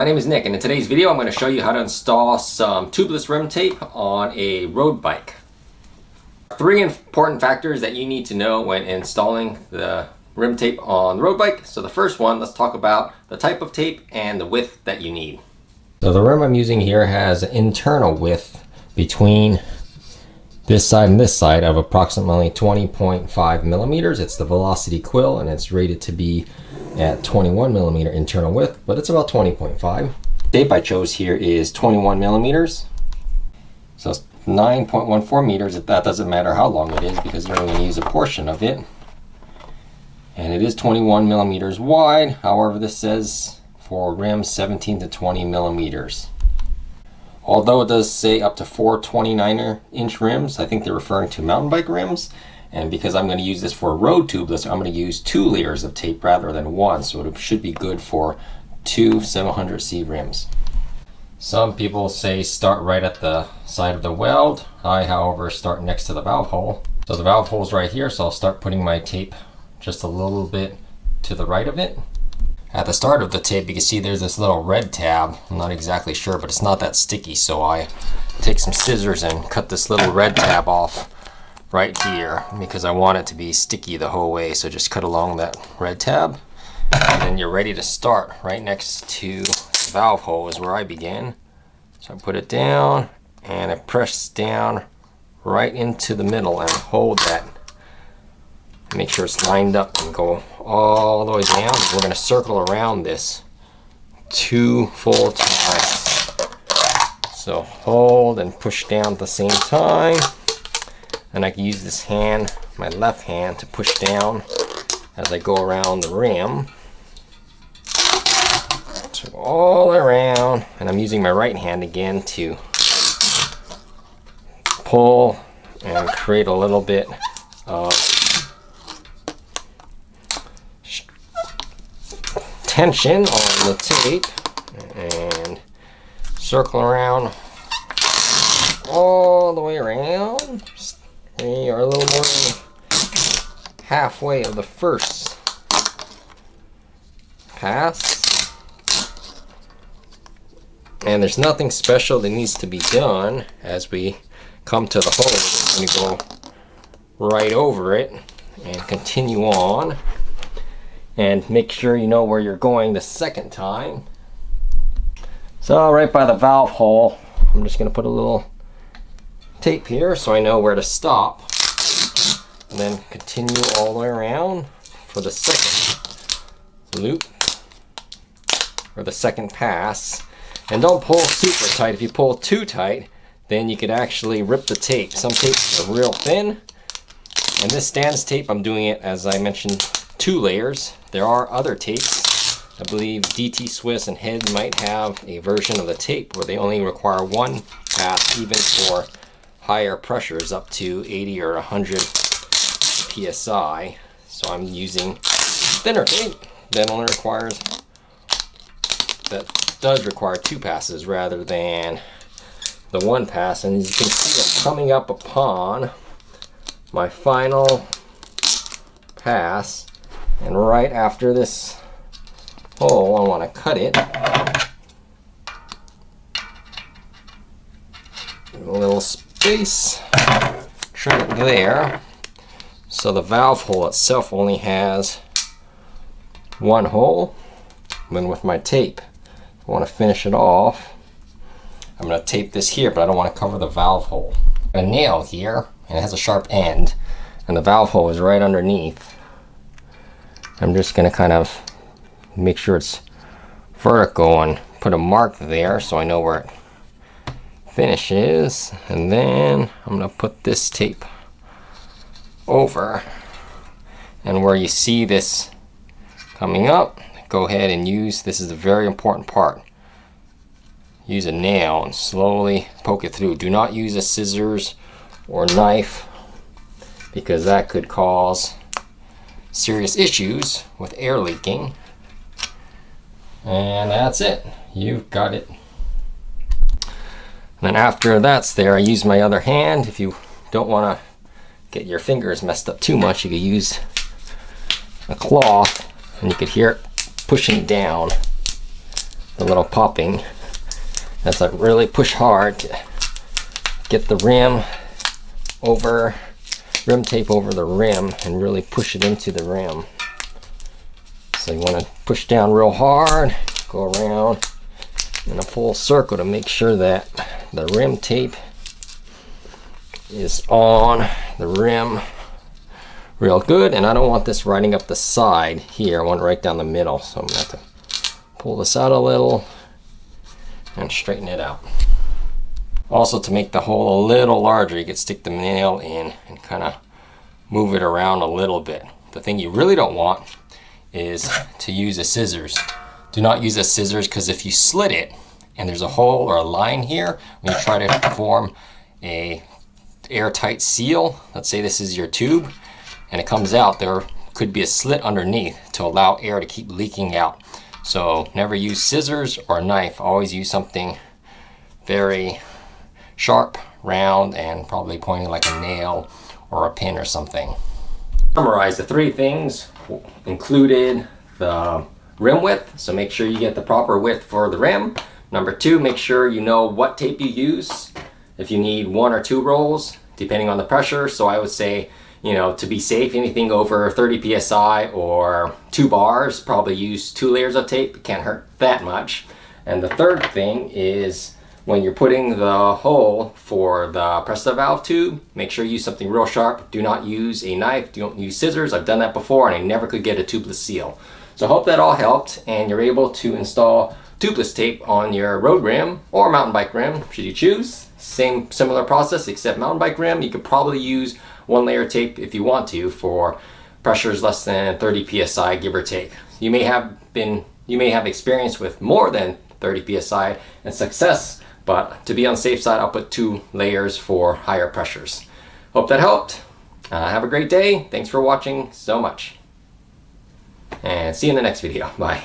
My name is Nick, and in today's video I'm going to show you how to install some tubeless rim tape on a road bike. Three important factors that you need to know when installing the rim tape on the road bike. So the first one, let's talk about the type of tape and the width that you need. So the rim I'm using here has an internal width between this side and this side of approximately 20.5 millimeters. It's the Velocity Quill, and it's rated to be at 21 millimeter internal width, but it's about 20.5. Tape I chose here is 21 millimeters, so it's 9.14 meters. That doesn't matter how long it is because you're only going to use a portion of it, and it is 21 millimeters wide. However, this says for rims 17 to 20 millimeters. Although it does say up to 4 29-inch rims, I think they're referring to mountain bike rims. And because I'm going to use this for a road tubeless, I'm going to use 2 layers of tape rather than 1. So it should be good for 2 700C rims. Some people say start right at the side of the weld. I, however, start next to the valve hole. So the valve hole is right here, so I'll start putting my tape just a little bit to the right of it. At the start of the tape, you can see there's this little red tab. I'm not exactly sure, but it's not that sticky, so I take some scissors and cut this little red tab off right here because I want it to be sticky the whole way. So just cut along that red tab, and then you're ready to start. Right next to the valve hole is where I began. So I put it down and I press down right into the middle and hold that. Make sure it's lined up and go all the way down. We're going to circle around this 2 full times. So hold and push down at the same time. And I can use this hand, my left hand, to push down as I go around the rim. So all around, and I'm using my right hand again to pull and create a little bit of tension on the tape, and circle around all the way around. We are a little more than halfway of the first pass, and there's nothing special that needs to be done. As we come to the hole, we're going to go right over it and continue on, and make sure you know where you're going the second time. So right by the valve hole, I'm just going to put a little tape here so I know where to stop, and then continue all the way around for the second loop or the second pass. And don't pull super tight. If you pull too tight, then you could actually rip the tape. Some tapes are real thin, and this stands tape, I'm doing it, as I mentioned, 2 layers. There are other tapes. I believe DT Swiss and Head might have a version of the tape where they only require 1 pass, even for higher pressures up to 80 or 100 psi. So I'm using thinner tape that does require 2 passes rather than the 1 pass. And as you can see, I'm coming up upon my final pass, and right after this hole I want to cut it. A little space, trim it there. So the valve hole itself only has 1 hole. Then with my tape, I want to finish it off. I'm going to tape this here, but I don't want to cover the valve hole. A nail here, and it has a sharp end, and the valve hole is right underneath. I'm just going to kind of make sure it's vertical and put a mark there so I know where it finishes, and then I'm going to put this tape over, and where you see this coming up, go ahead and use, this is a very important part, use a nail and slowly poke it through. Do not use a scissors or knife because that could cause serious issues with air leaking. And that's it, you've got it. And then after that's there, I use my other hand. If you don't want to get your fingers messed up too much, you could use a cloth, and you could hear it pushing down the little popping. That's like really push hard to get the rim tape over the rim and really push it into the rim. So you want to push down real hard, go around in a full circle to make sure that the rim tape is on the rim real good. And I don't want this riding up the side here. I want it right down the middle. So I'm going to have to pull this out a little and straighten it out. Also, to make the hole a little larger, you could stick the nail in and kind of move it around a little bit. The thing you really don't want is to use a scissors. Do not use a scissors, because if you slit it and there's a hole or a line here, when you try to form a airtight seal, let's say this is your tube and it comes out, there could be a slit underneath to allow air to keep leaking out. So never use scissors or a knife. Always use something very sharp, round, and probably pointing like a nail or a pin or something. Summarize the three things included: the rim width, so make sure you get the proper width for the rim. Number two, make sure you know what tape you use. If you need 1 or 2 rolls, depending on the pressure. So I would say, you know, to be safe, anything over 30 psi or 2 bars, probably use 2 layers of tape. It can't hurt that much. And the third thing is, when you're putting the hole for the Presta valve tube, make sure you use something real sharp. Do not use a knife, don't use scissors. I've done that before and I never could get a tubeless seal. So I hope that all helped and you're able to install tubeless tape on your road rim or mountain bike rim, should you choose. Similar process, except mountain bike rim, you could probably use 1 layer tape if you want to for pressures less than 30 psi, give or take. You may have experience with more than 30 psi and success, but to be on the safe side, I'll put 2 layers for higher pressures. Hope that helped. Have a great day. Thanks for watching so much. And see you in the next video. Bye.